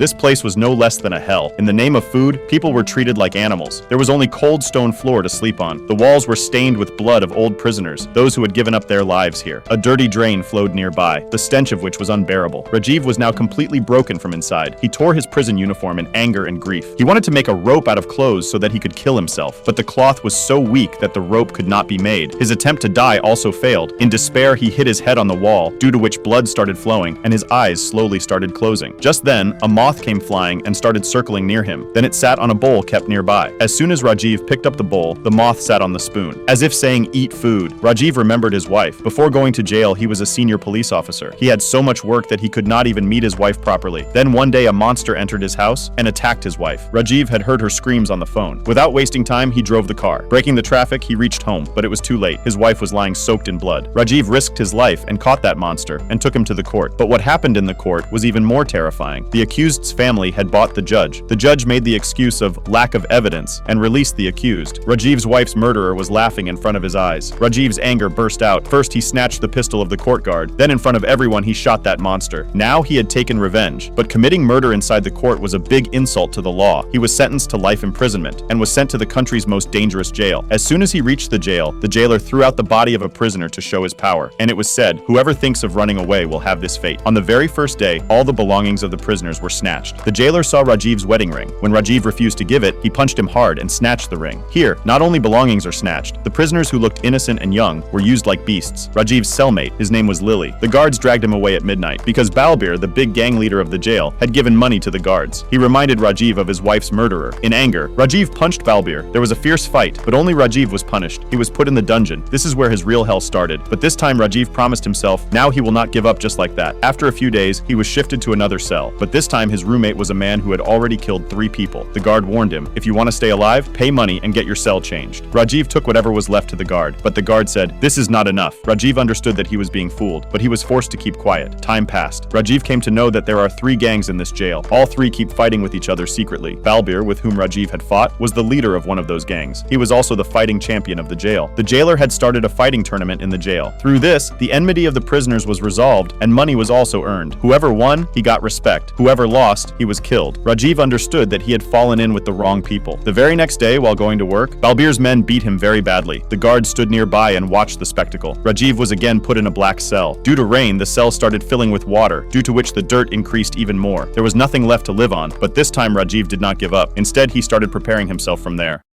This place was no less than a hell. In the name of food, people were treated like animals. There was only cold stone floor to sleep on. The walls were stained with blood of old prisoners, those who had given up their lives here. A dirty drain flowed nearby, the stench of which was unbearable. Rajiv was now completely broken from inside. He tore his prison uniform in anger and grief. He wanted to make a rope out of clothes so that he could kill himself, but the cloth was so weak that the rope could not be made. His attempt to die also failed. In despair, he hit his head on the wall, due to which blood started flowing, and his eyes slowly started closing. Just then, a moth came flying and started circling near him. Then it sat on a bowl kept nearby. As soon as Rajiv picked up the bowl, the moth sat on the spoon, as if saying, "Eat food." Rajiv remembered his wife. Before going to jail, he was a senior police officer. He had so much work that he could not even meet his wife properly. Then one day a monster entered his house and attacked his wife. Rajiv had heard her screams on the phone. Without wasting time, he drove the car. Breaking the traffic, he reached home, but it was too late. His wife was lying soaked in blood. Rajiv risked his life and caught that monster and took him to the court. But what happened in the court was even more terrifying. The accused's family had bought the judge. The judge made the excuse of lack of evidence and released the accused. Rajiv's wife's murderer was laughing in front of his eyes. Rajiv's anger burst out. First, he snatched the pistol of the court guard. Then in front of everyone, he shot that monster. Now he had taken revenge. But committing murder inside the court was a big insult to the law. He was sentenced to life imprisonment and was sent to the country's most dangerous jail. As soon as he reached the jail, the jailer threw out the body of a prisoner to show his power. And it was said, "Whoever thinks of running away will have this fate." On the very first day, all the belongings of the prisoners were snatched. The jailer saw Rajiv's wedding ring. When Rajiv refused to give it, he punched him hard and snatched the ring. Here, not only belongings are snatched, the prisoners who looked innocent and young were used like beasts. Rajiv's cellmate, his name was Lily. The guards dragged him away at midnight because Balbir, the big gang leader of the jail, had given money to the guards. He reminded Rajiv of his wife's murderer. In anger, Rajiv punched Balbir. There was a fierce fight, but only Rajiv was punished. He was put in the dungeon. This is where his real hell started. But this time Rajiv promised himself now he will not give up just like that. After a few days, he was shifted to another cell. But this time his roommate was a man who had already killed 3 people. The guard warned him, "If you want to stay alive, pay money and get your cell changed." Rajiv took whatever was left to the guard, but the guard said, "This is not enough." Rajiv understood that he was being fooled, but he was forced to keep quiet. Time passed. Rajiv came to know that there are 3 gangs in this jail. All 3 keep fighting with each other secretly. Balbir, with whom Rajiv had fought, was the leader of one of those gangs. He was also the fighting champion of the jail. The jailer had started a fighting tournament in the jail. Through this, the enmity of the prisoners was resolved and money was also earned. Whoever won, he got respect. Whoever lost, he was killed. Rajiv understood that he had fallen in with the wrong people. The very next day, while going to work, Balbir's men beat him very badly. The guards stood nearby and watched the spectacle. Rajiv was again put in a black cell. Due to rain, the cell started filling with water, due to which the dirt increased even more. There was nothing left to live on, but this time Rajiv did not give up. Instead, he started preparing himself from there.